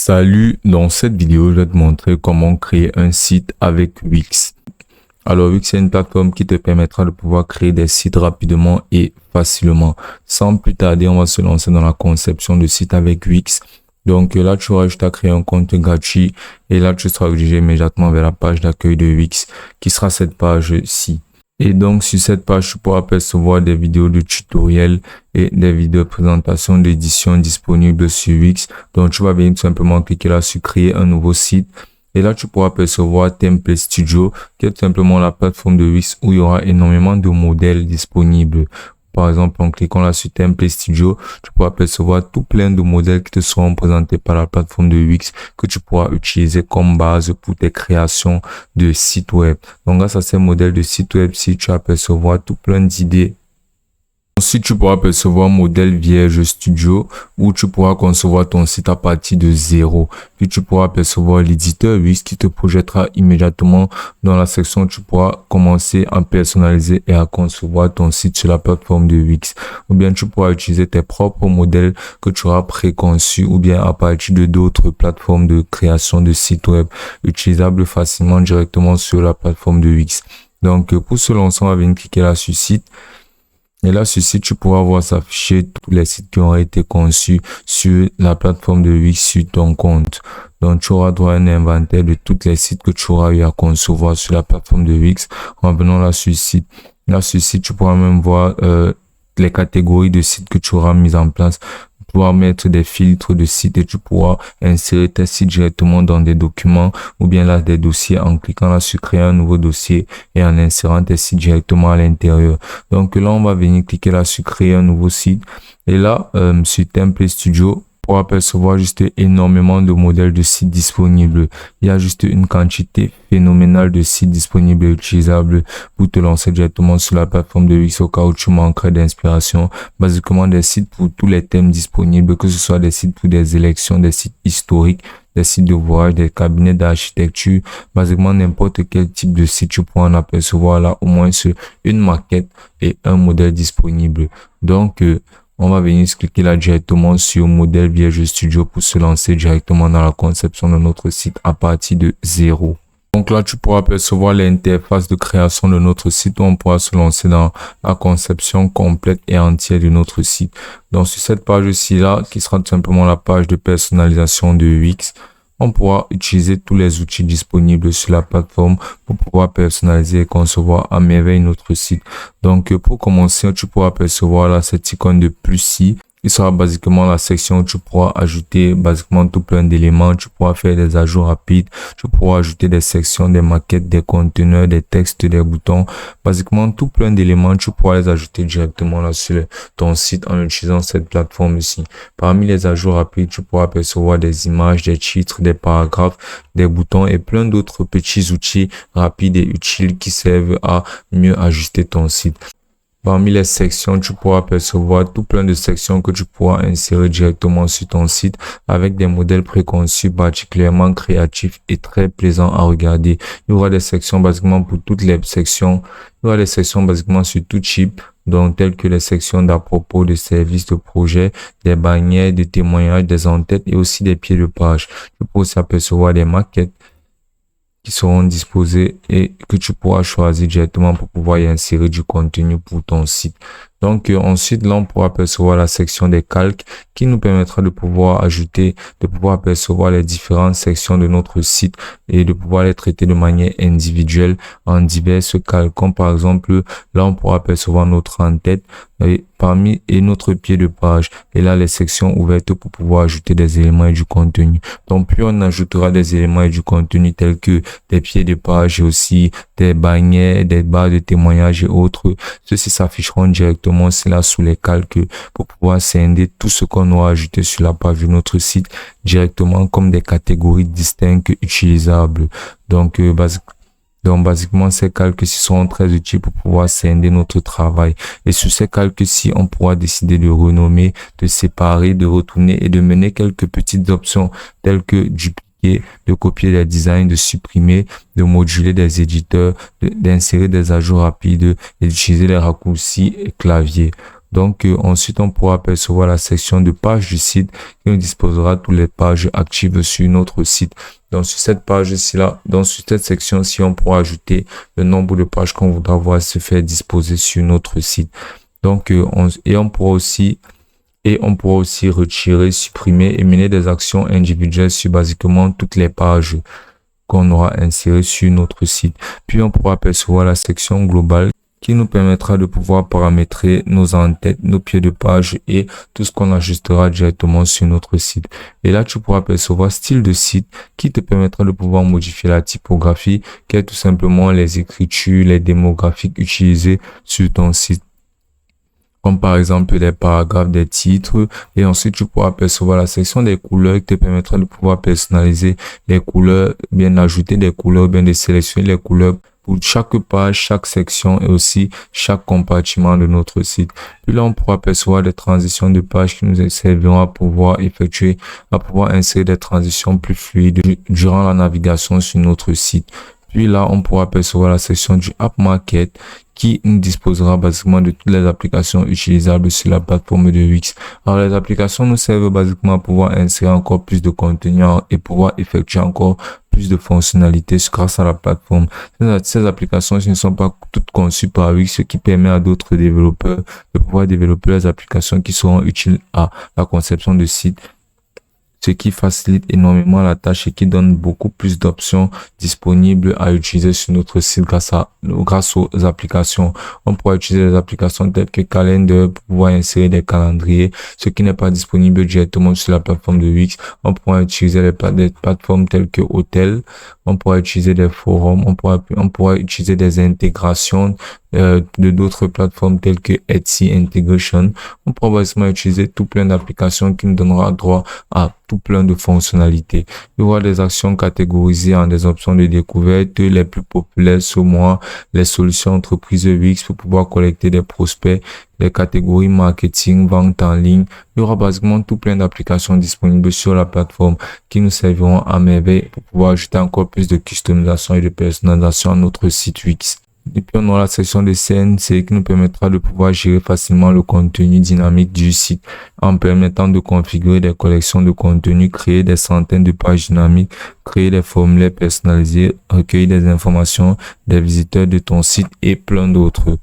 Salut, dans cette vidéo, je vais te montrer comment créer un site avec Wix. Alors Wix, c'est une plateforme qui te permettra de pouvoir créer des sites rapidement et facilement. Sans plus tarder, on va se lancer dans la conception de site avec Wix. Donc là, tu auras juste à créer un compte gratuit et là, tu seras dirigé immédiatement vers la page d'accueil de Wix qui sera cette page-ci. Et donc, sur cette page, tu pourras percevoir des vidéos de tutoriels et des vidéos de présentation d'édition disponibles sur Wix. Donc, tu vas venir tout simplement cliquer là sur créer un nouveau site. Et là, tu pourras percevoir Template Studio, qui est tout simplement la plateforme de Wix où il y aura énormément de modèles disponibles. Par exemple, en cliquant là sur Template Studio, tu pourras percevoir tout plein de modèles qui te seront présentés par la plateforme de Wix que tu pourras utiliser comme base pour tes créations de sites web. Donc, grâce à ces modèles de sites web, si tu vas percevoir tout plein d'idées. Ensuite, tu pourras percevoir modèle vierge studio où tu pourras concevoir ton site à partir de zéro. Puis tu pourras percevoir l'éditeur Wix qui te projettera immédiatement dans la section où tu pourras commencer à personnaliser et à concevoir ton site sur la plateforme de Wix. Ou bien tu pourras utiliser tes propres modèles que tu auras préconçus ou bien à partir de d'autres plateformes de création de sites web utilisables facilement directement sur la plateforme de Wix. Donc pour ce lancer, on va venir cliquer là sur site. Et là, sur site, tu pourras voir s'afficher tous les sites qui ont été conçus sur la plateforme de Wix sur ton compte. Donc, tu auras droit à un inventaire de tous les sites que tu auras eu à concevoir sur la plateforme de Wix. En venant là sur site. Là, sur site, tu pourras même voir les catégories de sites que tu auras mis en place. Tu pourras mettre des filtres de sites et tu pourras insérer tes sites directement dans des documents ou bien là des dossiers en cliquant là sur créer un nouveau dossier et en insérant tes sites directement à l'intérieur. Donc là, on va venir cliquer là sur créer un nouveau site et là sur Template Studio, pour apercevoir juste énormément de modèles de sites disponibles. Il y a juste une quantité phénoménale de sites disponibles et utilisables pour te lancer directement sur la plateforme de Wix au cas où tu manquerais d'inspiration. Basiquement des sites pour tous les thèmes disponibles, que ce soit des sites pour des élections, des sites historiques, des sites de voyage, des cabinets d'architecture, basiquement n'importe quel type de site, tu pourras en apercevoir là au moins sur une maquette et un modèle disponible. Donc, on va venir cliquer là directement sur modèle vierge studio pour se lancer directement dans la conception de notre site à partir de zéro. Donc là, tu pourras percevoir l'interface de création de notre site où on pourra se lancer dans la conception complète et entière de notre site. Donc sur cette page-ci là, qui sera tout simplement la page de personnalisation de Wix, on pourra utiliser tous les outils disponibles sur la plateforme pour pouvoir personnaliser et concevoir à merveille notre site. Donc, pour commencer, tu pourras percevoir là cette icône de plus ci. Il sera basiquement la section où tu pourras ajouter basiquement tout plein d'éléments. Tu pourras faire des ajouts rapides. Tu pourras ajouter des sections, des maquettes, des conteneurs, des textes, des boutons. Basiquement tout plein d'éléments. Tu pourras les ajouter directement là sur ton site en utilisant cette plateforme ici. Parmi les ajouts rapides, tu pourras percevoir des images, des titres, des paragraphes, des boutons et plein d'autres petits outils rapides et utiles qui servent à mieux ajuster ton site. Parmi les sections, tu pourras percevoir tout plein de sections que tu pourras insérer directement sur ton site avec des modèles préconçus particulièrement créatifs et très plaisants à regarder. Il y aura des sections basiquement pour toutes les sections. Il y aura des sections basiquement sur tout type, donc telles que les sections d'à propos, de services, de projets, des bannières, de témoignages, des en-têtes et aussi des pieds de page. Tu pourras aussi apercevoir des maquettes qui seront disposés et que tu pourras choisir directement pour pouvoir y insérer du contenu pour ton site. Donc ensuite là on pourra percevoir la section des calques qui nous permettra de pouvoir ajouter, de pouvoir percevoir les différentes sections de notre site et de pouvoir les traiter de manière individuelle en diverses calques. Comme par exemple là on pourra percevoir notre en-tête et notre pied de page et là les sections ouvertes pour pouvoir ajouter des éléments et du contenu. Donc plus on ajoutera des éléments et du contenu tels que des pieds de page et aussi des bannières, des barres de témoignages et autres, ceux-ci s'afficheront directement c'est là sous les calques pour pouvoir scinder tout ce qu'on aura ajouté sur la page de notre site directement comme des catégories distinctes utilisables. Donc basiquement, ces calques-ci seront très utiles pour pouvoir scinder notre travail. Et sur ces calques-ci, on pourra décider de renommer, de séparer, de retourner et de mener quelques petites options telles que dupliquer, de copier des designs, de supprimer, de moduler des éditeurs, d'insérer des ajouts rapides et d'utiliser les raccourcis et clavier. Donc, ensuite, on pourra apercevoir la section de page du site qui nous disposera toutes les pages actives sur notre site. Donc, sur cette page-ci là, donc sur cette section-ci, on pourra ajouter le nombre de pages qu'on voudra voir se faire disposer sur notre site. Donc, on pourra aussi retirer, supprimer et mener des actions individuelles sur basiquement toutes les pages qu'on aura insérées sur notre site. Puis, on pourra apercevoir la section globale qui nous permettra de pouvoir paramétrer nos en-têtes, nos pieds de page et tout ce qu'on ajustera directement sur notre site. Et là, tu pourras apercevoir style de site qui te permettra de pouvoir modifier la typographie, qui est tout simplement les écritures, les démographiques utilisés sur ton site, comme par exemple des paragraphes, des titres. Et ensuite, tu pourras apercevoir la section des couleurs qui te permettra de pouvoir personnaliser les couleurs, bien ajouter des couleurs, bien de sélectionner les couleurs pour chaque page, chaque section et aussi chaque compartiment de notre site. Puis là, on pourra apercevoir des transitions de page qui nous serviront à pouvoir insérer des transitions plus fluides durant la navigation sur notre site. Puis là, on pourra apercevoir la section du App Market qui nous disposera basiquement de toutes les applications utilisables sur la plateforme de Wix. Alors, les applications nous servent basiquement à pouvoir insérer encore plus de contenu et pouvoir effectuer encore plus de fonctionnalités grâce à la plateforme. Ces applications ne sont pas toutes conçues par Wix, ce qui permet à d'autres développeurs de pouvoir développer les applications qui seront utiles à la conception de sites, ce qui facilite énormément la tâche et qui donne beaucoup plus d'options disponibles à utiliser sur notre site grâce aux applications. On pourra utiliser des applications telles que Calendar pour pouvoir insérer des calendriers, ce qui n'est pas disponible directement sur la plateforme de Wix. On pourra utiliser des plateformes telles que Hotel, on pourra utiliser des forums, on pourra utiliser des intégrations de d'autres plateformes telles que Etsy Integration. On pourra basiquement utiliser tout plein d'applications qui nous donnera droit à tout plein de fonctionnalités. Il y aura des actions catégorisées en des options de découverte, les plus populaires sur moi, les solutions entreprises Wix pour pouvoir collecter des prospects, les catégories marketing, vente en ligne. Il y aura basiquement tout plein d'applications disponibles sur la plateforme qui nous serviront à merveille pour pouvoir ajouter encore plus de customisation et de personnalisation à notre site Wix. Et puis on aura la section de CNC qui nous permettra de pouvoir gérer facilement le contenu dynamique du site en permettant de configurer des collections de contenu, créer des centaines de pages dynamiques, créer des formulaires personnalisés, recueillir des informations des visiteurs de ton site et plein d'autres.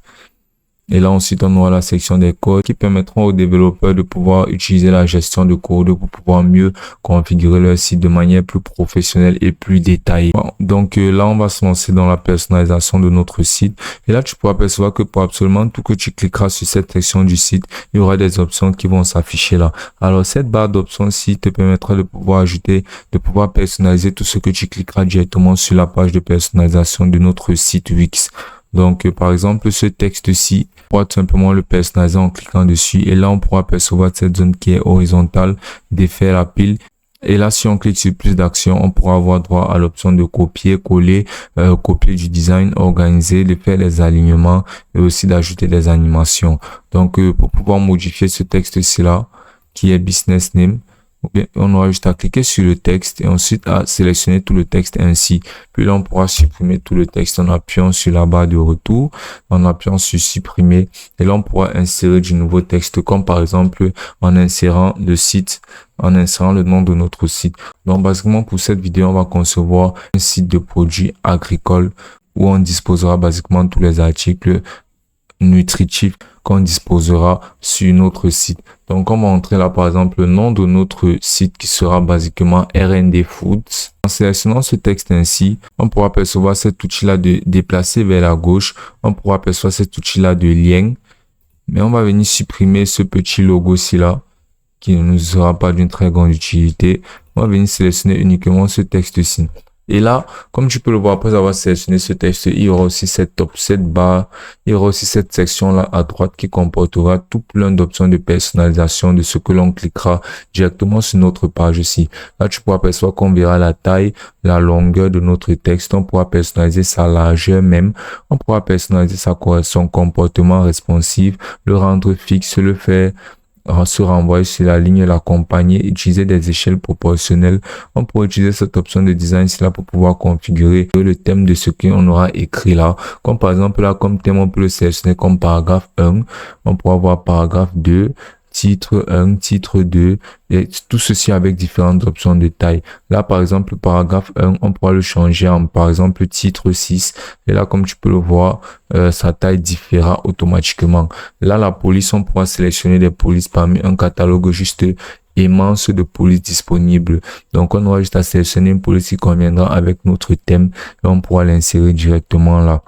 Et là, ensuite, on aura la section des codes qui permettront aux développeurs de pouvoir utiliser la gestion de code pour pouvoir mieux configurer leur site de manière plus professionnelle et plus détaillée. Bon, donc là, on va se lancer dans la personnalisation de notre site. Et là, tu pourras percevoir que pour absolument tout que tu cliqueras sur cette section du site, il y aura des options qui vont s'afficher là. Alors, cette barre d'options-ci te permettra de pouvoir personnaliser tout ce que tu cliqueras directement sur la page de personnalisation de notre site Wix. Donc, par exemple, ce texte-ci, on pourra tout simplement le personnaliser en cliquant dessus. Et là, on pourra percevoir cette zone qui est horizontale, défaire la pile. Et là, si on clique sur plus d'actions, on pourra avoir droit à l'option de copier, coller, copier du design, organiser, de faire les alignements et aussi d'ajouter des animations. Donc, pour pouvoir modifier ce texte-ci là, qui est business name, on aura juste à cliquer sur le texte et ensuite à sélectionner tout le texte ainsi. Puis là, on pourra supprimer tout le texte en appuyant sur la barre de retour, en appuyant sur supprimer. Et là, on pourra insérer du nouveau texte, comme par exemple en insérant le nom de notre site. Donc, basiquement, pour cette vidéo, on va concevoir un site de produits agricoles où on disposera basiquement tous les articles nutritifs qu'on disposera sur notre site. Donc, on va entrer là, par exemple, le nom de notre site qui sera basiquement RND Foods. En sélectionnant ce texte ainsi, on pourra percevoir cet outil-là de déplacer vers la gauche. On pourra percevoir cet outil-là de lien. Mais on va venir supprimer ce petit logo-ci là, qui ne nous sera pas d'une très grande utilité. On va venir sélectionner uniquement ce texte-ci. Et là, comme tu peux le voir, après avoir sélectionné ce texte, il y aura aussi cette barre, il y aura aussi cette section-là à droite qui comportera tout plein d'options de personnalisation de ce que l'on cliquera directement sur notre page ici. Là, tu pourras percevoir qu'on verra la taille, la longueur de notre texte, on pourra personnaliser sa largeur même, on pourra personnaliser son comportement responsive, le rendre fixe, le faire se renvoyer sur la ligne l'accompagner, utiliser des échelles proportionnelles. On pourrait utiliser cette option de design ici là pour pouvoir configurer le thème de ce qu'on aura écrit là. Comme par exemple là, comme thème, on peut le sélectionner comme paragraphe 1. On pourra voir paragraphe 2. Titre 1, titre 2, et tout ceci avec différentes options de taille. Là, par exemple, paragraphe 1, on pourra le changer en, par exemple, titre 6. Et là, comme tu peux le voir, sa taille diffèrera automatiquement. Là, la police, on pourra sélectionner des polices parmi un catalogue juste immense de polices disponibles. Donc, on aura juste à sélectionner une police qui conviendra avec notre thème et on pourra l'insérer directement là.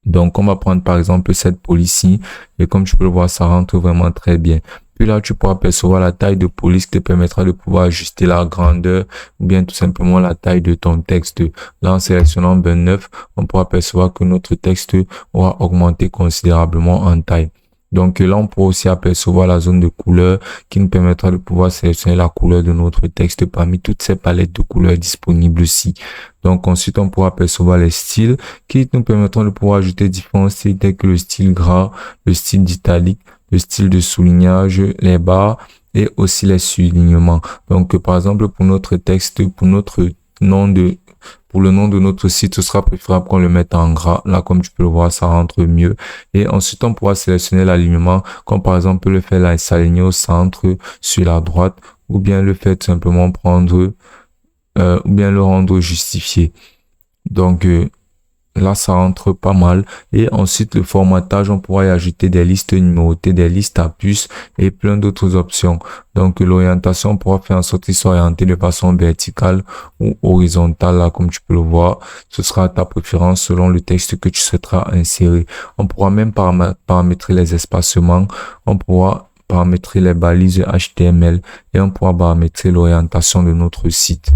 Donc, on va prendre par exemple cette police-ci et comme tu peux le voir, ça rentre vraiment très bien. Puis là, tu pourras percevoir la taille de police qui te permettra de pouvoir ajuster la grandeur ou bien tout simplement la taille de ton texte. Là, en sélectionnant 29, on pourra percevoir que notre texte aura augmenté considérablement en taille. Donc là, on pourra aussi apercevoir la zone de couleur qui nous permettra de pouvoir sélectionner la couleur de notre texte parmi toutes ces palettes de couleurs disponibles ici. Donc ensuite, on pourra apercevoir les styles qui nous permettront de pouvoir ajouter différents styles tels que le style gras, le style d'italique, le style de soulignage, les barres et aussi les soulignements. Donc par exemple, pour notre texte, pour le nom de notre site, ce sera préférable qu'on le mette en gras. Là, comme tu peux le voir, ça rentre mieux. Et ensuite, on pourra sélectionner l'alignement, comme par exemple le fait s'aligner au centre, sur la droite, ou bien le fait tout simplement prendre, ou bien le rendre justifié. Donc, là, ça rentre pas mal. Et ensuite, le formatage, on pourra y ajouter des listes numérotées, des listes à puces et plein d'autres options. Donc, l'orientation, on pourra faire en sorte qu'il soit orienté de façon verticale ou horizontale. Là, comme tu peux le voir, ce sera à ta préférence selon le texte que tu souhaiteras insérer. On pourra même paramétrer les espacements. On pourra paramétrer les balises HTML et on pourra paramétrer l'orientation de notre site.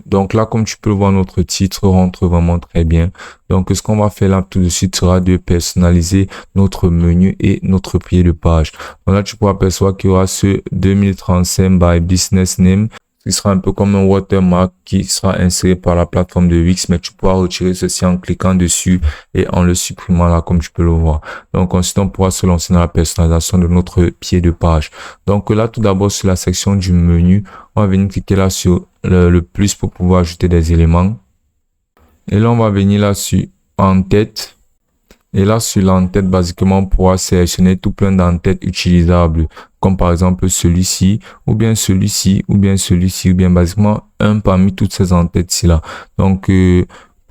Donc là, comme tu peux le voir, notre titre rentre vraiment très bien. Donc, ce qu'on va faire là tout de suite sera de personnaliser notre menu et notre pied de page. Donc là, tu pourras apercevoir qu'il y aura ce 2035 by business name, qui sera un peu comme un watermark qui sera inséré par la plateforme de Wix, mais tu pourras retirer ceci en cliquant dessus et en le supprimant là, comme tu peux le voir. Donc ensuite, on pourra se lancer dans la personnalisation de notre pied de page. Donc là, tout d'abord, sur la section du menu, on va venir cliquer là sur le plus pour pouvoir ajouter des éléments. Et là, on va venir là sur en-tête. Et là, sur l'en-tête, basiquement, on pourra sélectionner tout plein d'en-têtes utilisables, comme par exemple celui-ci, ou bien celui-ci, ou bien celui-ci, ou bien basiquement un parmi toutes ces en-têtes-ci là. Donc,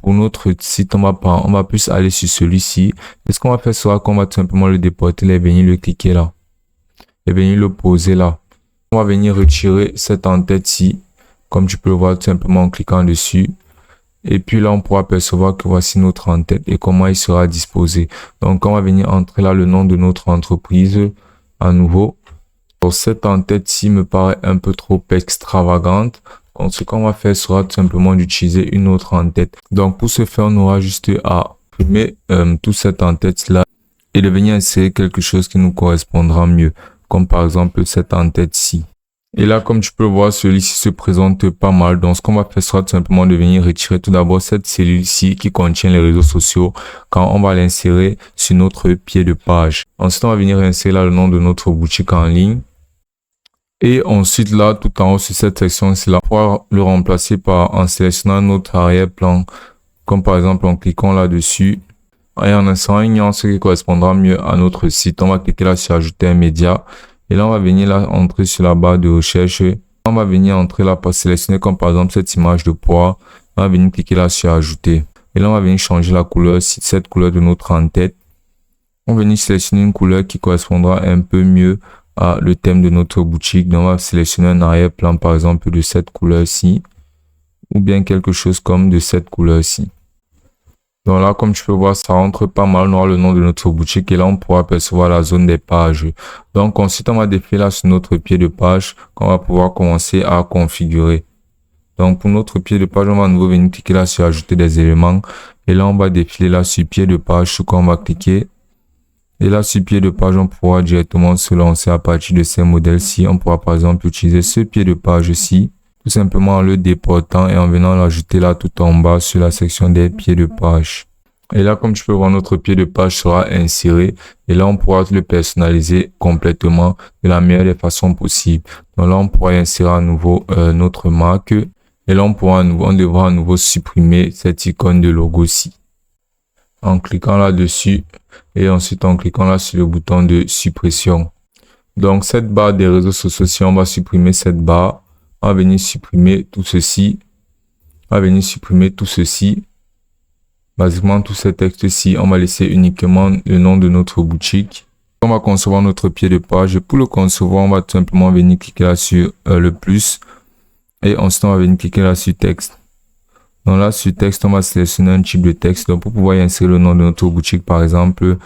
pour notre site, on va plus aller sur celui-ci. Et ce qu'on va faire sera qu'on va tout simplement le déporter et venir le cliquer là. Et venir le poser là. On va venir retirer cette en-tête-ci, comme tu peux le voir tout simplement en cliquant dessus. Et puis là, on pourra percevoir que voici notre en-tête et comment il sera disposé. Donc, on va venir entrer là le nom de notre entreprise à nouveau. Pour cette en-tête-ci me paraît un peu trop extravagante. Donc, ce qu'on va faire sera tout simplement d'utiliser une autre en-tête. Donc, pour ce faire, on aura juste à imprimer toute cette en-tête-là et de venir insérer quelque chose qui nous correspondra mieux. Comme par exemple cette en-tête-ci. Et là, comme tu peux le voir, celui-ci se présente pas mal. Donc, ce qu'on va faire sera tout simplement de venir retirer tout d'abord cette cellule-ci qui contient les réseaux sociaux quand on va l'insérer sur notre pied de page. Ensuite, on va venir insérer là le nom de notre boutique en ligne. Et ensuite, là, tout en haut sur cette section-ci, là, on pourra le remplacer en sélectionnant notre arrière-plan. Comme par exemple, en cliquant là-dessus et en insérant une nuance qui correspondra mieux à notre site. On va cliquer là sur ajouter un média. Et là, on va venir là entrer sur la barre de recherche. On va venir entrer là pour sélectionner comme par exemple cette image de poids. On va venir cliquer là sur ajouter. Et là, on va venir changer la couleur, cette couleur de notre en-tête. On va venir sélectionner une couleur qui correspondra un peu mieux à le thème de notre boutique. Donc, on va sélectionner un arrière-plan par exemple de cette couleur-ci. Ou bien quelque chose comme de cette couleur-ci. Donc là, comme tu peux voir, ça rentre pas mal. On aura le nom de notre boutique et là, on pourra percevoir la zone des pages. Donc ensuite, on va défiler là sur notre pied de page qu'on va pouvoir commencer à configurer. Donc pour notre pied de page, on va à nouveau venir cliquer là sur ajouter des éléments. Et là, on va défiler là sur pied de page, sur quoi on va cliquer. Et là, sur pied de page, on pourra directement se lancer à partir de ces modèles-ci. On pourra par exemple utiliser ce pied de page-ci. Tout simplement en le déportant et en venant l'ajouter là tout en bas sur la section des pieds de page. Et là, comme tu peux voir, notre pied de page sera inséré. Et là, on pourra le personnaliser complètement de la meilleure des façons possibles. Donc là, on pourra insérer à nouveau notre marque. Et là, on devra à nouveau supprimer cette icône de logo-ci. En cliquant là-dessus et ensuite en cliquant là sur le bouton de suppression. Donc, cette barre des réseaux sociaux, si on va supprimer cette barre, on va venir supprimer tout ceci. On va venir supprimer tout ceci. Basiquement, tout ce texte-ci, on va laisser uniquement le nom de notre boutique. On va concevoir notre pied de page. Pour le concevoir, on va tout simplement venir cliquer là sur le plus. Et ensuite, on va venir cliquer là sur texte. Donc là, sur texte, on va sélectionner un type de texte. Donc, pour pouvoir y insérer le nom de notre boutique, par exemple,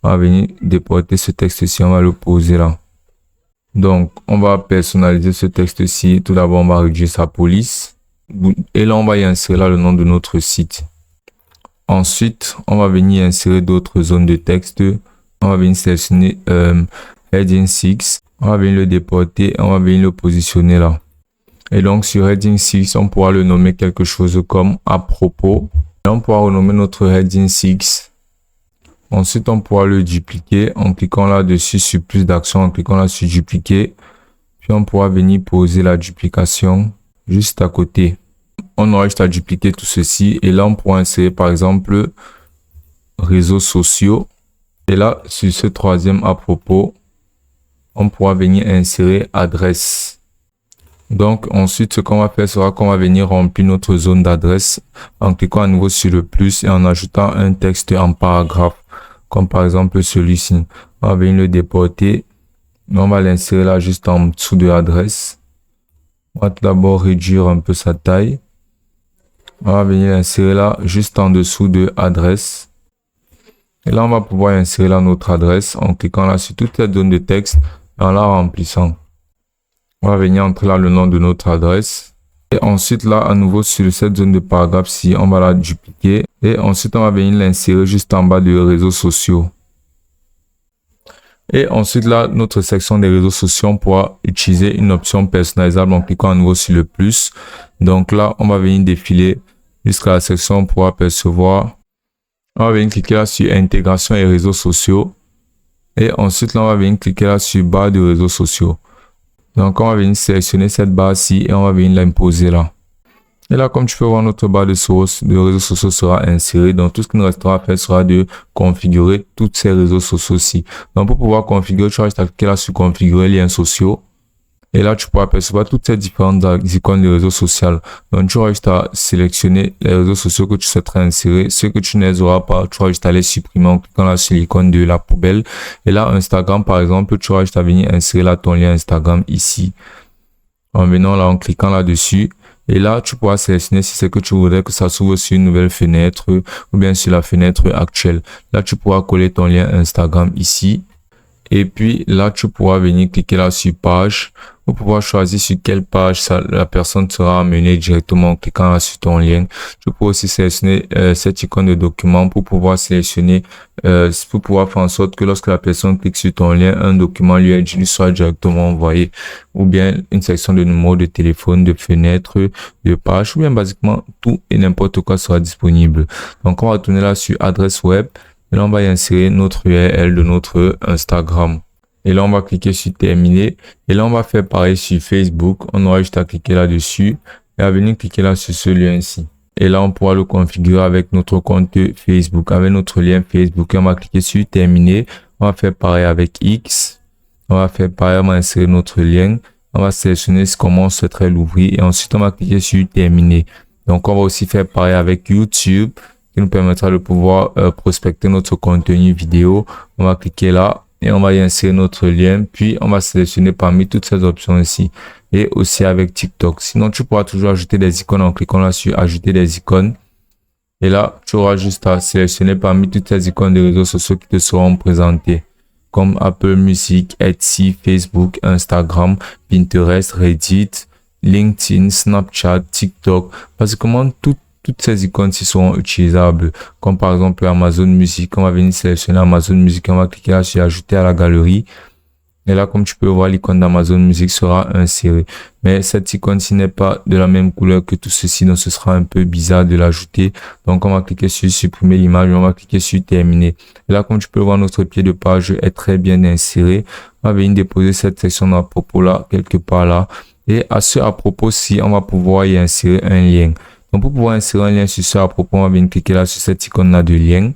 on va venir déporter ce texte-ci. On va le poser là. Donc, on va personnaliser ce texte-ci. Tout d'abord, on va réduire sa police. Et là, on va y insérer là le nom de notre site. Ensuite, on va venir insérer d'autres zones de texte. On va venir sélectionner Heading 6. On va venir le déporter et on va venir le positionner là. Et donc, sur Heading 6, on pourra le nommer quelque chose comme à propos. Et on pourra renommer notre Heading 6. Ensuite, on pourra le dupliquer en cliquant là-dessus sur plus d'action, en cliquant là sur dupliquer. Puis, on pourra venir poser la duplication juste à côté. On aura juste à dupliquer tout ceci et là on pourra insérer par exemple réseaux sociaux et là sur ce troisième à propos on pourra venir insérer adresse. Donc ensuite ce qu'on va faire sera qu'on va venir remplir notre zone d'adresse en cliquant à nouveau sur le plus et en ajoutant un texte en paragraphe comme par exemple celui-ci. On va venir le déporter, on va l'insérer là juste en dessous de l'adresse. On va tout d'abord réduire un peu sa taille. On va venir insérer là juste en dessous de adresse. Et là, on va pouvoir insérer là notre adresse en cliquant là sur toute la zone de texte et en la remplissant. On va venir entrer là le nom de notre adresse. Et ensuite là, à nouveau sur cette zone de paragraphe-ci, on va la dupliquer. Et ensuite, on va venir l'insérer juste en bas de réseaux sociaux. Et ensuite là, notre section des réseaux sociaux, on pourra utiliser une option personnalisable en cliquant à nouveau sur le plus. Donc là, on va venir défiler jusqu'à la section, on pourra apercevoir. On va venir cliquer là sur intégration et réseaux sociaux. Et ensuite là, on va venir cliquer là sur barre de réseaux sociaux. Donc on va venir sélectionner cette barre-ci et on va venir l'imposer là. Et là, comme tu peux voir, notre barre de réseaux sociaux sera insérée. Donc, tout ce qu'il nous restera à faire sera de configurer tous ces réseaux sociaux-ci. Donc, pour pouvoir configurer, tu vas juste cliquer là sur configurer liens sociaux. Et là, tu pourras apercevoir toutes ces différentes icônes de réseaux sociaux. Donc, tu auras juste à sélectionner les réseaux sociaux que tu souhaiterais insérer. Ceux que tu n'auras pas, tu auras juste à les supprimer en cliquant là sur l'icône de la poubelle. Et là, Instagram, par exemple, tu auras juste à venir insérer là ton lien Instagram ici. En venant là, en cliquant là-dessus. Et là, tu pourras sélectionner si c'est que tu voudrais que ça s'ouvre sur une nouvelle fenêtre ou bien sur la fenêtre actuelle. Là, tu pourras coller ton lien Instagram ici. Et puis là, tu pourras venir cliquer là sur page pour pouvoir choisir sur quelle page la personne sera amenée directement en cliquant là sur ton lien. Tu pourras aussi sélectionner cette icône de document pour pouvoir sélectionner, pour pouvoir faire en sorte que lorsque la personne clique sur ton lien, un document lui soit directement envoyé, ou bien une section de numéro de téléphone, de fenêtre, de page, ou bien basiquement tout et n'importe quoi sera disponible. Donc on va retourner là sur adresse web. Et là, on va y insérer notre URL de notre Instagram. Et là, on va cliquer sur terminer. Et là, on va faire pareil sur Facebook. On aura juste à cliquer là-dessus et à venir cliquer là sur ce lien-ci. Et là, on pourra le configurer avec notre compte Facebook, avec notre lien Facebook. Et on va cliquer sur terminer. On va faire pareil avec X. On va faire pareil, on va insérer notre lien. On va sélectionner comment on souhaiterait l'ouvrir. Et ensuite, on va cliquer sur terminer. Donc, on va aussi faire pareil avec YouTube, qui nous permettra de pouvoir prospecter notre contenu vidéo. On va cliquer là et on va y insérer notre lien. Puis, on va sélectionner parmi toutes ces options ici. Et aussi avec TikTok. Sinon, tu pourras toujours ajouter des icônes en cliquant là sur ajouter des icônes. Et là, tu auras juste à sélectionner parmi toutes ces icônes de réseaux sociaux qui te seront présentées. Comme Apple Music, Etsy, Facebook, Instagram, Pinterest, Reddit, LinkedIn, Snapchat, TikTok. Basiquement, toutes ces icônes-ci seront utilisables, comme par exemple Amazon Music. On va venir sélectionner Amazon Music, on va cliquer là sur ajouter à la galerie. Et là, comme tu peux voir, l'icône d'Amazon Music sera insérée. Mais cette icône-ci n'est pas de la même couleur que tout ceci, donc ce sera un peu bizarre de l'ajouter. Donc, on va cliquer sur supprimer l'image, on va cliquer sur terminer. Et là, comme tu peux voir, notre pied de page est très bien inséré. On va venir déposer cette section d'à propos là, quelque part là. Et à ce à propos-ci, on va pouvoir y insérer un lien. Donc, pour pouvoir insérer un lien sur ce à propos, on va venir cliquer là sur cette icône-là de lien.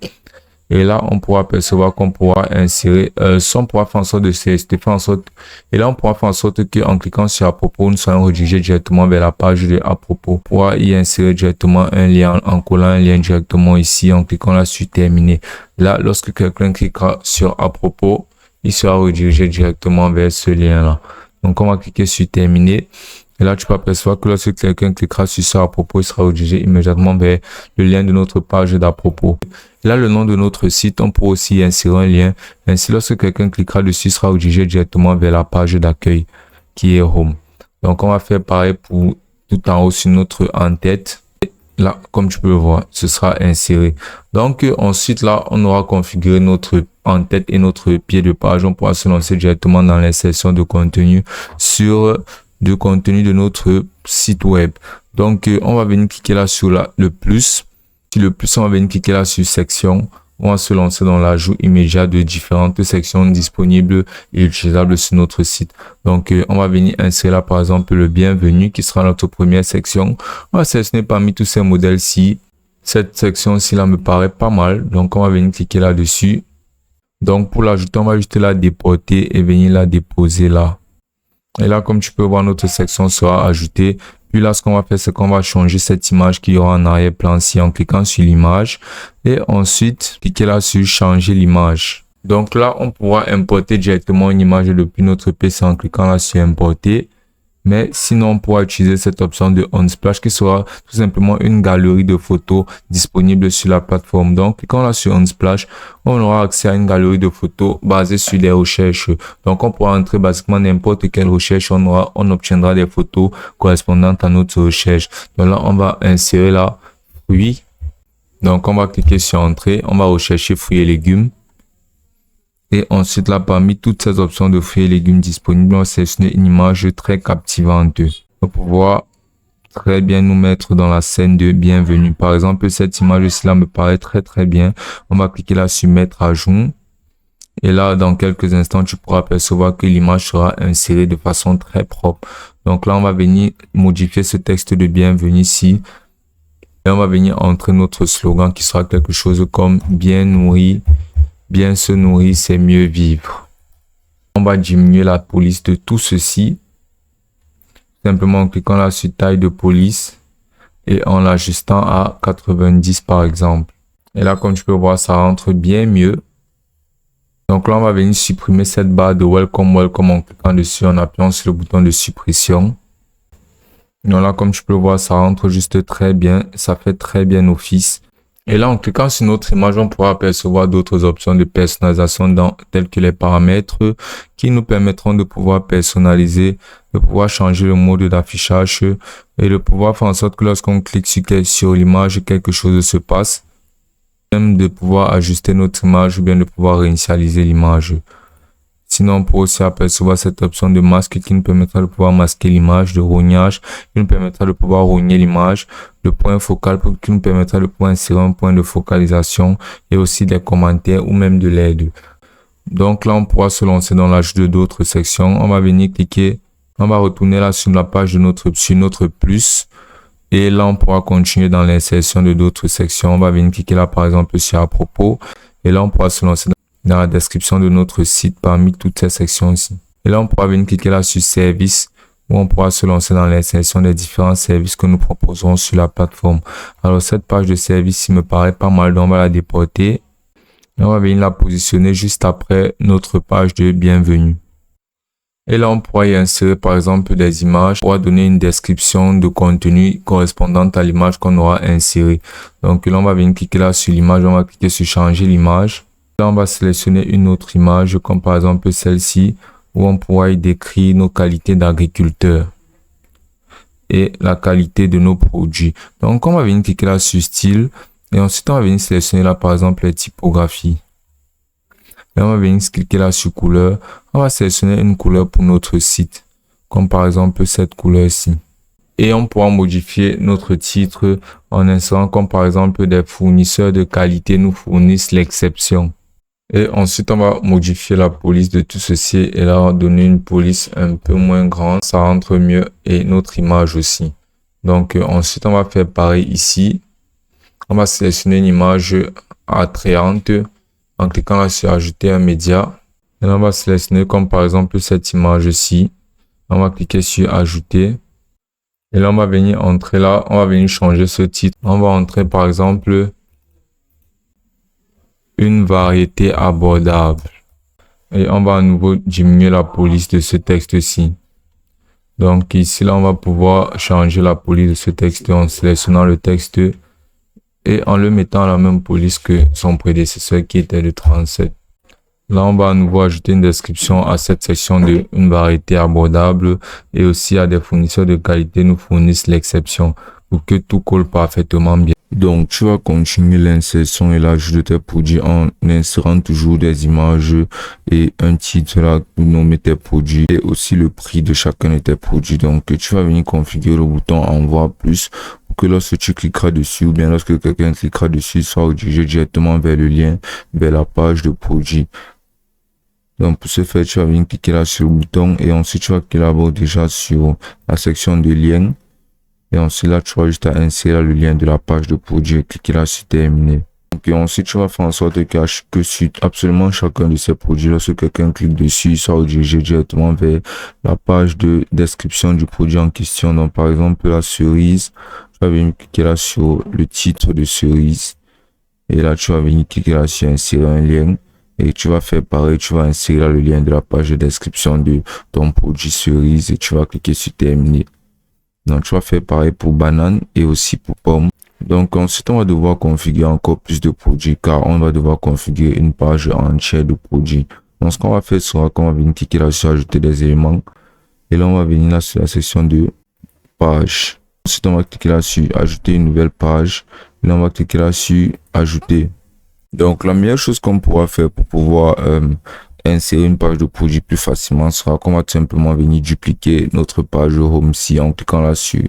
Et là, on pourra percevoir qu'on pourra insérer, on pourra faire en sorte de faire en sorte, et là, on pourra faire en sorte qu'en cliquant sur à propos, nous soyons redirigés directement vers la page de à propos. On pourra y insérer directement un lien, en collant un lien directement ici, en cliquant là sur terminer. Là, lorsque quelqu'un cliquera sur à propos, il sera redirigé directement vers ce lien-là. Donc, on va cliquer sur terminer. Et là, tu peux apercevoir que lorsque quelqu'un cliquera sur ça à propos, il sera redirigé immédiatement vers le lien de notre page d'à propos. Là, le nom de notre site, on pourra aussi insérer un lien. Ainsi, lorsque quelqu'un cliquera dessus, il sera redirigé directement vers la page d'accueil qui est Home. Donc, on va faire pareil pour tout en haut sur notre en-tête. Là, comme tu peux le voir, ce sera inséré. Donc, ensuite, là, on aura configuré notre en-tête et notre pied de page. On pourra se lancer directement dans l'insertion de contenu de contenu de notre site web. Donc, on va venir cliquer là sur le plus. Sur le plus, on va venir cliquer là sur section. On va se lancer dans l'ajout immédiat de différentes sections disponibles et utilisables sur notre site. Donc, on va venir insérer là, par exemple, le bienvenu qui sera notre première section. On va sélectionner parmi tous ces modèles-ci. Cette section-ci là me paraît pas mal. Donc, on va venir cliquer là-dessus. Donc, pour l'ajouter, on va juste la déporter et venir la déposer là. Et là, comme tu peux voir, notre section sera ajoutée. Puis là, ce qu'on va faire, c'est qu'on va changer cette image qui aura en arrière-plan-ci en cliquant sur l'image. Et ensuite, cliquer là sur changer l'image. Donc là, on pourra importer directement une image depuis notre PC en cliquant là sur importer. Mais sinon, on pourra utiliser cette option de Unsplash qui sera tout simplement une galerie de photos disponible sur la plateforme. Donc, cliquant là sur Unsplash, on aura accès à une galerie de photos basée sur des recherches. Donc, on pourra entrer basiquement n'importe quelle recherche. On obtiendra des photos correspondantes à notre recherche. Donc là, on va insérer là fruits. Donc, on va cliquer sur entrée. On va rechercher fruits et légumes. Et ensuite, là, parmi toutes ces options de fruits et légumes disponibles, on va sélectionner une image très captivante pour pouvoir très bien nous mettre dans la scène de bienvenue. Par exemple, cette image-ci là me paraît très bien. On va cliquer là sur mettre à jour. Et là, dans quelques instants, tu pourras percevoir que l'image sera insérée de façon très propre. Donc là, on va venir modifier ce texte de bienvenue ici. Et on va venir entrer notre slogan qui sera quelque chose comme bien nourri. Bien se nourrir, c'est mieux vivre. On va diminuer la police de tout ceci. Simplement en cliquant là sur taille de police et en l'ajustant à 90 par exemple. Et là, comme tu peux voir, ça rentre bien mieux. Donc là, on va venir supprimer cette barre de Welcome en cliquant dessus, en appuyant sur le bouton de suppression. Donc là, comme tu peux voir, ça rentre juste très bien. Ça fait très bien office. Et là, en cliquant sur notre image, on pourra apercevoir d'autres options de personnalisation telles que les paramètres qui nous permettront de pouvoir personnaliser, de pouvoir changer le mode d'affichage et de pouvoir faire en sorte que lorsqu'on clique sur l'image, quelque chose se passe. Même de pouvoir ajuster notre image ou bien de pouvoir réinitialiser l'image. Sinon, on peut aussi apercevoir cette option de masque qui nous permettra de pouvoir masquer l'image, de rognage, qui nous permettra de pouvoir rogner l'image, le point focal qui nous permettra de pouvoir insérer un point de focalisation et aussi des commentaires ou même de l'aide. Donc là, on pourra se lancer dans l'ajout de d'autres sections. On va venir cliquer, on va retourner là sur la page de notre plus. Et là, on pourra continuer dans l'insertion de d'autres sections. On va venir cliquer là, par exemple, sur à propos. Et là, on pourra se lancer dans la description de notre site parmi toutes ces sections ici. Et là, on pourra venir cliquer là sur service où on pourra se lancer dans l'insertion des différents services que nous proposerons sur la plateforme. Alors, cette page de service, il me paraît pas mal, donc on va la déporter. Et on va venir la positionner juste après notre page de bienvenue. Et là, on pourra y insérer par exemple des images. On pourra donner une description de contenu correspondante à l'image qu'on aura insérée. Donc là, on va venir cliquer là sur l'image. On va cliquer sur changer l'image. Là, on va sélectionner une autre image comme par exemple celle-ci où on pourra y décrire nos qualités d'agriculteur et la qualité de nos produits. Donc, on va venir cliquer là sur style et ensuite, on va venir sélectionner là par exemple les typographies. Et on va venir cliquer là sur couleur. On va sélectionner une couleur pour notre site, comme par exemple cette couleur-ci. Et on pourra modifier notre titre en insérant comme par exemple des fournisseurs de qualité nous fournissent l'exception. Et ensuite, on va modifier la police de tout ceci et là, donner une police un peu moins grande. Ça rentre mieux et notre image aussi. Donc, ensuite, on va faire pareil ici. On va sélectionner une image attrayante en cliquant là sur ajouter un média. Et là, on va sélectionner comme par exemple cette image-ci. On va cliquer sur ajouter. Et là, on va venir entrer là. On va venir changer ce titre. On va entrer par exemple une variété abordable. Et on va à nouveau diminuer la police de ce texte-ci. Donc ici, là, on va pouvoir changer la police de ce texte en sélectionnant le texte et en le mettant à la même police que son prédécesseur qui était de 37. Là, on va à nouveau ajouter une description à cette section de une variété abordable et aussi à des fournisseurs de qualité nous fournissent l'exception pour que tout colle parfaitement bien. Donc, tu vas continuer l'insertion et l'ajout de tes produits en insérant toujours des images et un titre là pour nommer tes produits et aussi le prix de chacun de tes produits. Donc, tu vas venir configurer le bouton en voir plus pour que lorsque tu cliqueras dessus ou bien lorsque quelqu'un cliquera dessus, il soit redirigé directement vers le lien, vers la page de produit. Donc, pour ce faire, tu vas venir cliquer là sur le bouton et ensuite tu vas cliquer là-bas déjà sur la section de liens. Et ensuite, là, tu vas juste insérer le lien de la page de produit et cliquer là sur terminer. Donc, et ensuite, tu vas faire en sorte que sur absolument chacun de ces produits, lorsque quelqu'un clique dessus, il soit redirigé directement vers la page de description du produit en question. Donc, par exemple, la cerise, tu vas venir cliquer là sur le titre de cerise. Et là, tu vas venir cliquer là sur insérer un lien. Et tu vas faire pareil, tu vas insérer là le lien de la page de description de ton produit cerise et tu vas cliquer sur terminer. Donc, tu vas faire pareil pour banane et aussi pour pomme. Donc, ensuite, on va devoir configurer encore plus de produits car on va devoir configurer une page entière de produits. Donc, ce qu'on va faire sera qu'on va venir cliquer là sur ajouter des éléments. Et là, on va venir là sur la section de page. Ensuite, on va cliquer là sur ajouter une nouvelle page. Et là, on va cliquer là sur ajouter. Donc, la meilleure chose qu'on pourra faire pour pouvoir insérer une page de produit plus facilement sera qu'on va tout simplement venir dupliquer notre page home si en cliquant là sur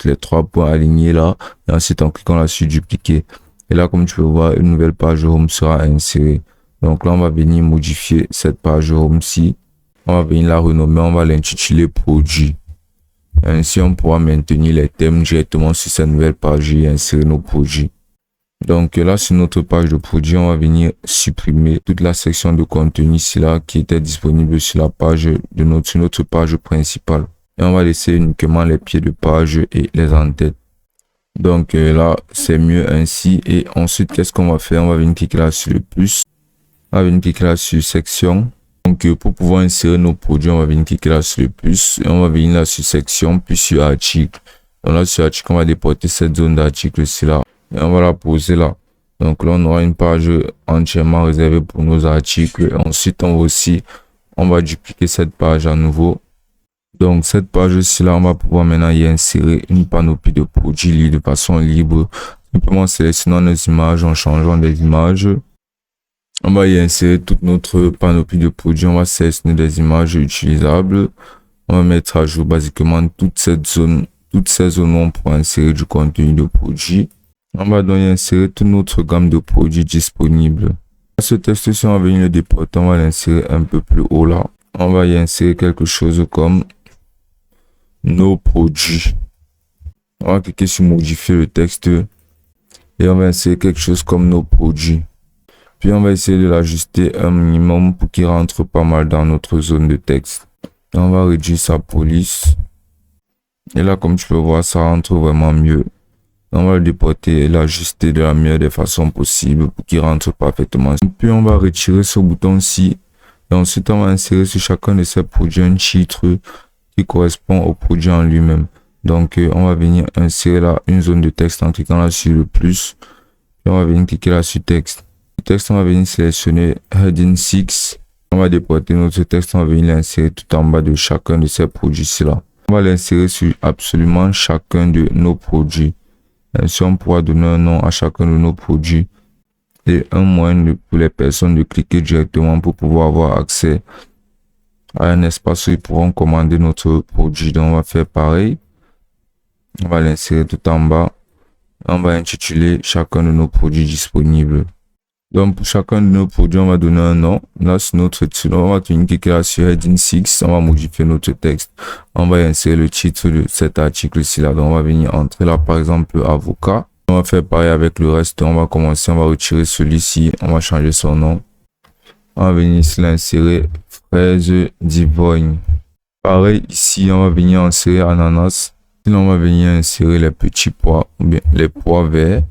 les trois points alignés là et ensuite en cliquant là sur dupliquer et là comme tu peux voir une nouvelle page home sera insérée. Donc là on va venir modifier cette page home si on va venir la renommer, on va l'intituler produit. Ainsi on pourra maintenir les thèmes directement sur cette nouvelle page et insérer nos produits. Donc là, sur notre page de produit, on va venir supprimer toute la section de contenu ici là qui était disponible sur la page de notre page principale. Et on va laisser uniquement les pieds de page et les en-têtes. Donc là, c'est mieux ainsi. Et ensuite, qu'est-ce qu'on va faire? On va venir cliquer là sur le plus. On va venir cliquer là sur section. Donc pour pouvoir insérer nos produits, on va venir cliquer là sur le plus. Et on va venir là sur section, puis sur article. Donc là, sur article, on va déporter cette zone d'article ici là. Et on va la poser là. Donc là, on aura une page entièrement réservée pour nos articles. Et ensuite, on va dupliquer cette page à nouveau. Donc, cette page-ci là, on va pouvoir maintenant y insérer une panoplie de produits de façon libre. Simplement en sélectionnant nos images, en changeant des images. On va y insérer toute notre panoplie de produits. On va sélectionner des images utilisables. On va mettre à jour basiquement toutes ces zones où on pourra insérer du contenu de produits. On va donc y insérer toute notre gamme de produits disponibles. Ce texte-ci, on va venir le déporter, on va l'insérer un peu plus haut là. On va y insérer quelque chose comme nos produits. On va cliquer sur modifier le texte et on va insérer quelque chose comme nos produits. Puis on va essayer de l'ajuster un minimum pour qu'il rentre pas mal dans notre zone de texte. Et on va réduire sa police. Et là, comme tu peux voir, ça rentre vraiment mieux. On va le déporter et l'ajuster de la meilleure des façons possibles pour qu'il rentre parfaitement. Puis on va retirer ce bouton-ci et ensuite on va insérer sur chacun de ces produits un titre qui correspond au produit en lui-même. Donc on va venir insérer là une zone de texte en cliquant là sur le plus. Puis on va venir cliquer là sur texte. Le texte, on va venir sélectionner Heading 6. On va déporter notre texte, on va venir l'insérer tout en bas de chacun de ces produits-ci là. On va l'insérer sur absolument chacun de nos produits. Ainsi, on pourra donner un nom à chacun de nos produits. et un moyen pour les personnes de cliquer directement pour pouvoir avoir accès à un espace où ils pourront commander notre produit. Donc on va faire pareil. On va l'insérer tout en bas. On va intituler chacun de nos produits disponibles. Donc pour chacun de nos produits, on va donner un nom. Là, sur notre titre, on va cliquer là sur Heading 6. On va modifier notre texte. On va insérer le titre de cet article-ci là. Donc on va venir entrer là, par exemple, avocat. On va faire pareil avec le reste. On va commencer, on va retirer celui-ci. On va changer son nom. On va venir ici l'insérer fraise d'ivoire. Pareil ici, on va venir insérer ananas. Là, on va venir insérer les petits pois ou bien les pois verts.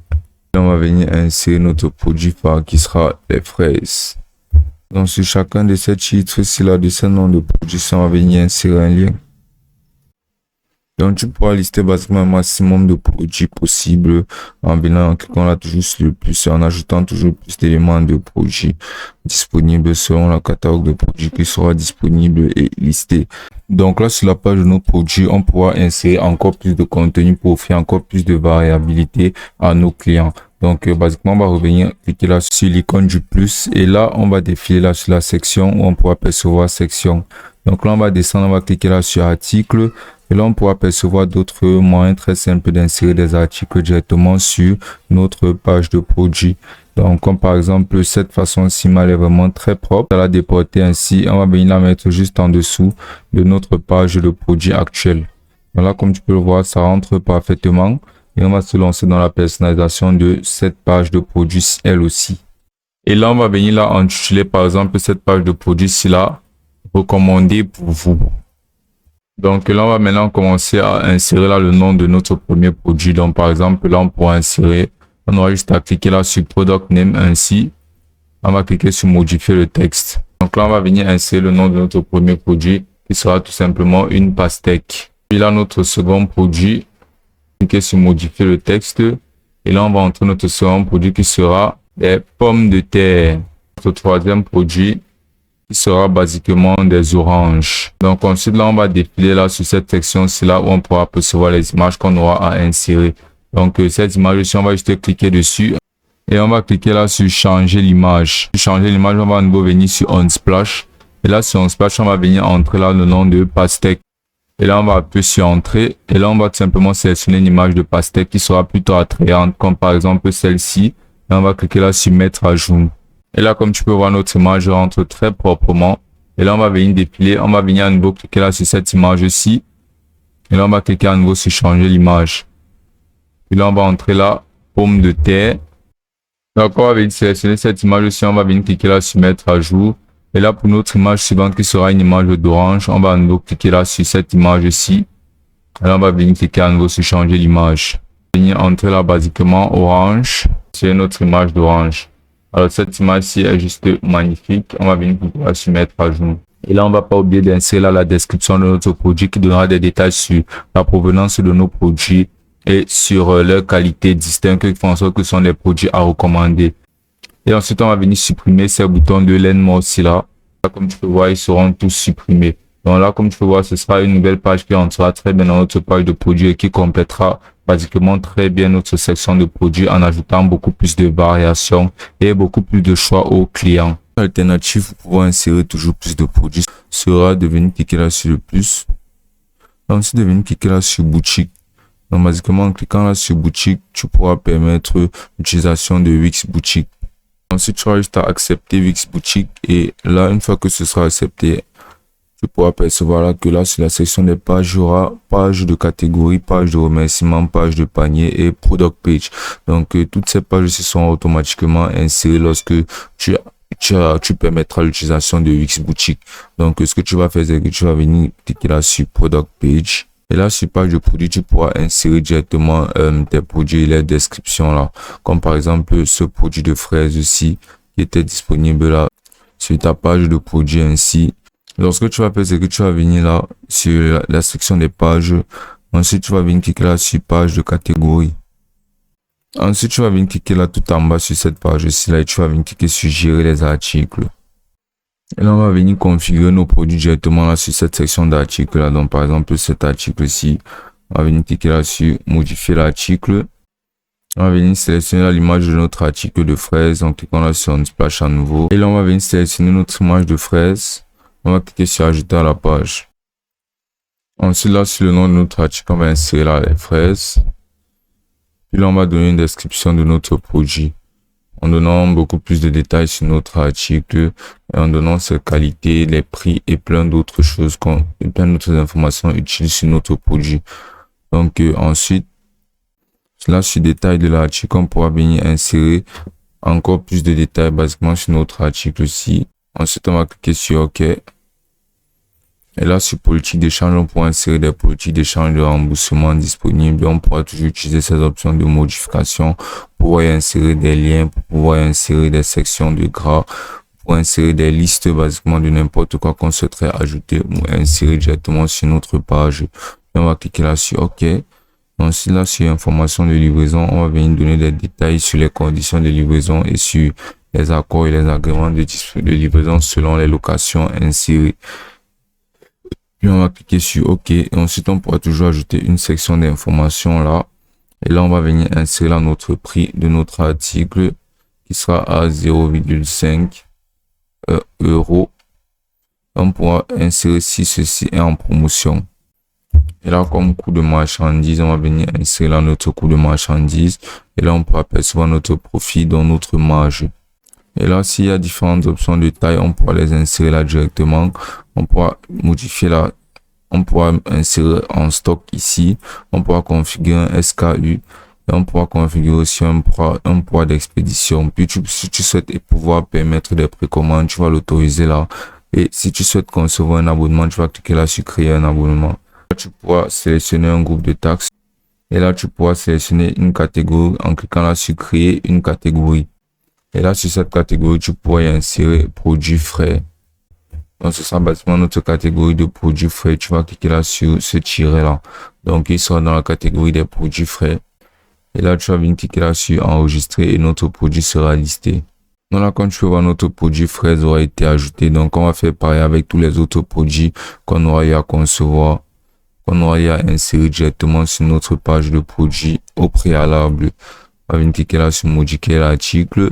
Là, on va venir insérer notre produit phare qui sera les fraises. Donc sur chacun de ces titres-ci là, de ces noms de produits, on va venir insérer un lien. Donc tu pourras lister basiquement un maximum de produits possibles en venant en cliquant là toujours sur le plus et en ajoutant toujours plus d'éléments de produits disponibles selon le catalogue de produits qui sera disponible et listé. Donc là sur la page de nos produits, on pourra insérer encore plus de contenu pour offrir encore plus de variabilité à nos clients. Donc basiquement on va revenir cliquer là sur l'icône du plus et là on va défiler là sur la section où on pourra percevoir section. Donc là on va descendre, on va cliquer là sur article. Et là, on pourra percevoir d'autres moyens très simples d'insérer des articles directement sur notre page de produit. Donc, comme par exemple, cette façon-ci, elle est vraiment très propre. À la déporter ainsi, on va venir la mettre juste en dessous de notre page de produit actuel. Voilà, comme tu peux le voir, ça rentre parfaitement. Et on va se lancer dans la personnalisation de cette page de produit, elle aussi. Et là, on va venir là intituler, par exemple, cette page de produit-ci là, recommandé pour vous. Donc là, on va maintenant commencer à insérer là le nom de notre premier produit. Donc par exemple, là, on pourra insérer, on aura juste à cliquer là sur Product Name ainsi. On va cliquer sur Modifier le texte. Donc là, on va venir insérer le nom de notre premier produit qui sera tout simplement une pastèque. Puis là, notre second produit, cliquer sur Modifier le texte. Et là, on va entrer notre second produit qui sera des pommes de terre. Notre troisième produit, qui sera basiquement des oranges. Donc ensuite là on va défiler là sur cette section, c'est là où on pourra percevoir les images qu'on aura à insérer. Donc cette image ici, on va juste cliquer dessus et on va cliquer là sur changer l'image. Changer l'image, on va à nouveau venir sur Unsplash et là sur Unsplash on va venir entrer là le nom de pastèque. Et là on va appuyer sur entrée et là on va tout simplement sélectionner une image de pastèque qui sera plutôt attrayante comme par exemple celle-ci et on va cliquer là sur mettre à jour. Et là, comme tu peux voir, notre image rentre très proprement. Et là, on va venir défiler. On va venir à nouveau cliquer là sur cette image-ci. Et là, on va cliquer à nouveau sur changer l'image. Et là, on va entrer là, pomme de terre. Donc, on va venir sélectionner cette image-ci. On va venir cliquer là sur mettre à jour. Et là, pour notre image suivante qui sera une image d'orange, on va à nouveau cliquer là sur cette image-ci. Et là, on va venir cliquer à nouveau sur changer l'image. Venir entrer là, basiquement, orange. C'est notre image d'orange. Alors cette image-ci est juste magnifique. On va venir se mettre à jour. Et là, on va pas oublier d'insérer là la description de notre produit qui donnera des détails sur la provenance de nos produits et sur leur qualité distincte qui font en sorte que ce sont des produits à recommander. Et ensuite, on va venir supprimer ces boutons de laine aussi là. Comme tu peux voir, ils seront tous supprimés. Donc là, comme tu peux voir, ce sera une nouvelle page qui entrera très bien dans notre page de produits et qui complétera basiquement très bien notre section de produits en ajoutant beaucoup plus de variations et beaucoup plus de choix aux clients. L'alternative pour pouvoir insérer toujours plus de produits sera de venir cliquer là sur le plus. Ensuite, de venir cliquer là sur boutique. Donc, basiquement, en cliquant là sur boutique, tu pourras permettre l'utilisation de Wix Boutique. Ensuite, tu auras juste à accepter Wix Boutique et là, une fois que ce sera accepté, tu pourras percevoir là que là sur la section des pages, il y aura page de catégorie, page de remerciement, page de panier et product page. Donc toutes ces pages ici sont automatiquement insérées lorsque tu permettras l'utilisation de Wix Boutique. Donc ce que tu vas faire, c'est que tu vas venir cliquer là sur product page. Et là sur page de produit, tu pourras insérer directement tes produits et les descriptions là. Comme par exemple ce produit de fraises ici qui était disponible là sur ta page de produit ainsi. Lorsque tu vas faire, c'est que tu vas venir là sur la section des pages. Ensuite, tu vas venir cliquer là sur page de catégorie. Ensuite, tu vas venir cliquer là tout en bas sur cette page-ci là et tu vas venir cliquer sur gérer les articles. Et là, on va venir configurer nos produits directement là sur cette section d'articles là. Donc, par exemple, cet article-ci, on va venir cliquer là sur modifier l'article. On va venir sélectionner l'image de notre article de fraise en cliquant là sur Unsplash à nouveau. Et là, on va venir sélectionner notre image de fraise. On va cliquer sur ajouter à la page. Ensuite, là, sur le nom de notre article, on va insérer là les fraises. Puis là, on va donner une description de notre produit en donnant beaucoup plus de détails sur notre article, et en donnant ses qualités, les prix et plein d'autres choses, et plein d'autres informations utiles sur notre produit. Donc, ensuite, là, sur détail de l'article, on pourra venir insérer encore plus de détails basiquement sur notre article-ci. Ensuite, on va cliquer sur OK. Et là, sur politique d'échange, on pourra insérer des politiques d'échange de remboursement disponibles. On pourra toujours utiliser ces options de modification pour pouvoir y insérer des liens, pour pouvoir y insérer des sections de gras, pour insérer des listes basiquement de n'importe quoi qu'on souhaiterait ajouter ou insérer directement sur notre page. Et on va cliquer là sur OK. Ensuite, là, sur information de livraison, on va venir donner des détails sur les conditions de livraison et sur les accords et les agréments de livraison selon les locations insérées. Puis on va cliquer sur OK. Et ensuite, on pourra toujours ajouter une section d'informations là. Et là, on va venir insérer là notre prix de notre article qui sera à 0,5 euros. On pourra insérer si ceci est en promotion. Et là, comme coût de marchandise, on va venir insérer là notre coût de marchandise. Et là, on pourra percevoir notre profit dans notre marge. Et là, s'il y a différentes options de taille, on pourra les insérer là directement. On pourra modifier là. On pourra insérer en stock ici. On pourra configurer un SKU. Et on pourra configurer aussi un poids d'expédition. Puis, si tu souhaites pouvoir permettre des précommandes, tu vas l'autoriser là. Et si tu souhaites concevoir un abonnement, tu vas cliquer là sur créer un abonnement. Là, tu pourras sélectionner un groupe de taxes. Et là, tu pourras sélectionner une catégorie en cliquant là sur créer une catégorie. Et là, sur cette catégorie, tu pourras y insérer produits frais. Donc, ce sera basiquement notre catégorie de produits frais. Tu vas cliquer là sur ce tiret là. Donc, il sera dans la catégorie des produits frais. Et là, tu vas venir cliquer là sur enregistrer et notre produit sera listé. Donc là, quand tu peux voir notre produit fraise aura été ajouté. Donc, on va faire pareil avec tous les autres produits qu'on aura eu à concevoir, qu'on aura eu à insérer directement sur notre page de produits au préalable. On va venir cliquer là sur modifier l'article.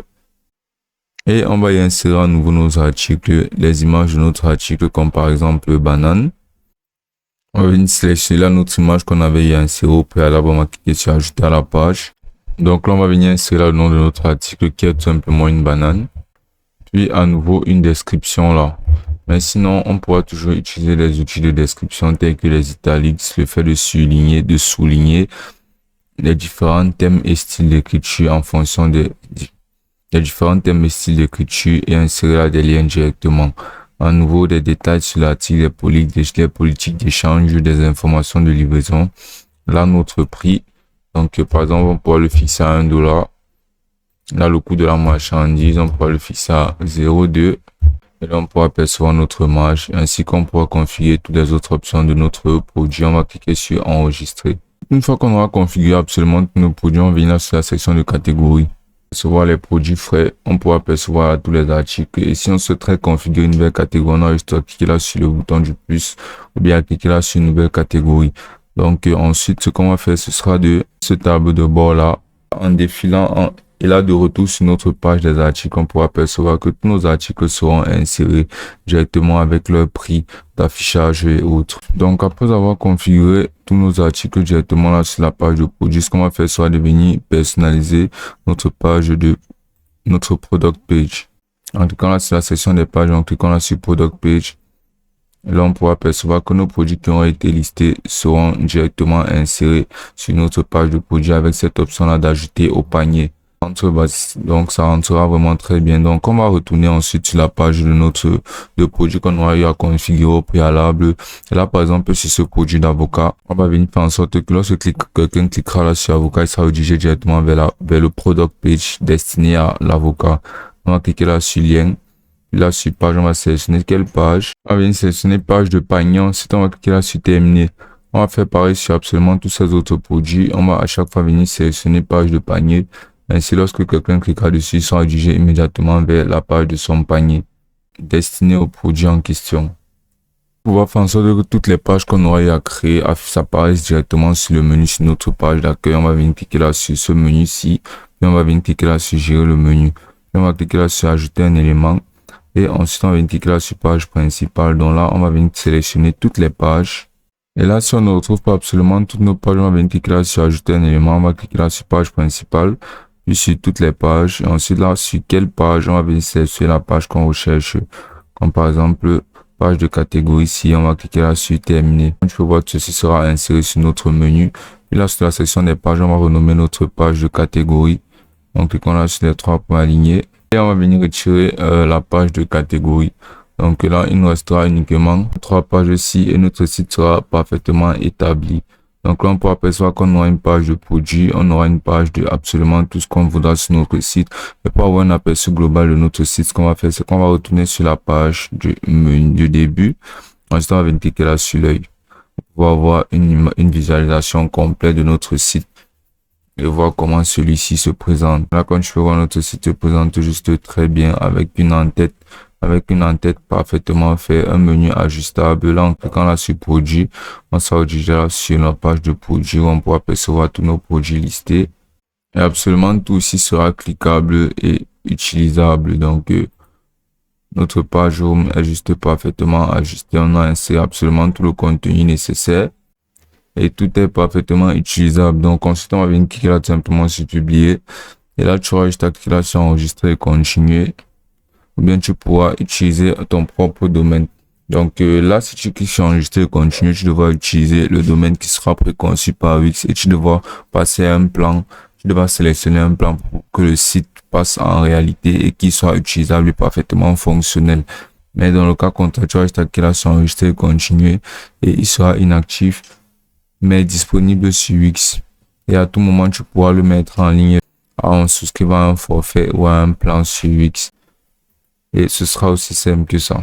Et on va y insérer à nouveau nos articles, les images de notre article, comme par exemple banane. On va venir sélectionner là notre image qu'on avait y insérée au préalable. On va cliquer sur ajouter à la page. Donc là, on va venir insérer là le nom de notre article qui est tout simplement une banane. Puis à nouveau une description là. Mais sinon, on pourra toujours utiliser les outils de description tels que les italics, le fait de souligner les différents thèmes et styles d'écriture en fonction des différents thèmes et styles d'écriture et insérer là des liens directement. À nouveau, des détails sur l'article, les politiques d'échange, des informations de livraison. Là, notre prix. Donc, par exemple, on pourra le fixer à 1 $. Là, le coût de la marchandise, on pourra le fixer à 0,2. Et là, on pourra percevoir notre marge, ainsi qu'on pourra configurer toutes les autres options de notre produit. On va cliquer sur enregistrer. Une fois qu'on aura configuré absolument tous nos produits, on va venir sur la section de catégorie. Percevoir les produits frais, on pourra percevoir tous les articles. Et si on souhaiterait configurer une nouvelle catégorie, on a juste à cliquer là sur le bouton du plus ou bien à cliquer là sur une nouvelle catégorie. Donc ensuite, ce qu'on va faire, ce sera de ce tableau de bord là, en défilant et là de retour sur notre page des articles, on pourra percevoir que tous nos articles seront insérés directement avec leur prix d'affichage et autres. Donc après avoir configuré tous nos articles directement là sur la page de produit, ce qu'on va faire sera de venir personnaliser notre page de notre product page. En cliquant là sur la section des pages, en cliquant là sur product page, et là on pourra percevoir que nos produits qui ont été listés seront directement insérés sur notre page de produit avec cette option là d'ajouter au panier. Donc ça rentrera vraiment très bien. Donc on va retourner ensuite sur la page de notre produit qu'on aura eu à configurer au préalable. Et là par exemple sur ce produit d'avocat, on va venir faire en sorte que lorsque quelqu'un cliquera là sur avocat, il sera redirigé directement vers le product page destiné à l'avocat. On va cliquer là sur lien. Là sur page, on va sélectionner quelle page. On va venir sélectionner page de panier. Ensuite on va cliquer là sur terminer. On va faire pareil sur absolument tous ces autres produits. On va à chaque fois venir sélectionner page de panier. Ainsi, lorsque quelqu'un cliquera dessus, il sera dirigé immédiatement vers la page de son panier destiné au produit en question. Pouvoir faire en sorte que toutes les pages qu'on aura eu à créer s'apparaissent directement sur le menu sur notre page d'accueil. On va venir cliquer là sur ce menu-ci, puis on va venir cliquer là sur gérer le menu. Puis on va cliquer là sur ajouter un élément et ensuite on va venir cliquer là sur page principale. Donc là, on va venir sélectionner toutes les pages. Et là, si on ne retrouve pas absolument toutes nos pages, on va venir cliquer là sur ajouter un élément. On va cliquer là sur page principale, puis sur toutes les pages. Et ensuite là, sur quelle page, on va venir sélectionner la page qu'on recherche. Comme par exemple, page de catégorie ici, on va cliquer là sur terminer. Tu peux voir que ceci sera inséré sur notre menu. Puis là, sur la section des pages, on va renommer notre page de catégorie. Donc, cliquons là sur les 3 points alignés. Et on va venir retirer la page de catégorie. Donc là, il nous restera uniquement 3 pages ici et notre site sera parfaitement établi. Donc là, on peut apercevoir qu'on aura une page de produit, on aura une page de absolument tout ce qu'on voudra sur notre site. Et pour avoir un aperçu global de notre site, ce qu'on va faire, c'est qu'on va retourner sur la page du menu du début. Ensuite, on va venir cliquer là sur l'œil pour avoir une visualisation complète de notre site et voir comment celui-ci se présente. Là, quand je peux voir notre site se présente juste très bien avec une en-tête parfaitement fait, un menu ajustable. Là, en cliquant là sur produit, on sera déjà sur la page de produit où on pourra percevoir tous nos produits listés. Et absolument tout ici sera cliquable et utilisable. Donc, notre page home est juste parfaitement ajustée. On a inséré absolument tout le contenu nécessaire. Et tout est parfaitement utilisable. Donc, ensuite, on va venir cliquer là tout simplement sur publier. Et là, tu auras juste à cliquer là sur enregistrer et continuer. Ou bien tu pourras utiliser ton propre domaine. Donc là, si tu cliques sur enregistrer et continuer, tu devras utiliser le domaine qui sera préconçu par Wix et tu devras passer un plan. Tu devras sélectionner un plan pour que le site passe en réalité et qu'il soit utilisable et parfaitement fonctionnel. Mais dans le cas contraire, tu auras juste à cliquer là sur enregistrer et continuer et il sera inactif mais disponible sur Wix. Et à tout moment, tu pourras le mettre en ligne en souscrivant à un forfait ou à un plan sur Wix. Et ce sera aussi simple que ça.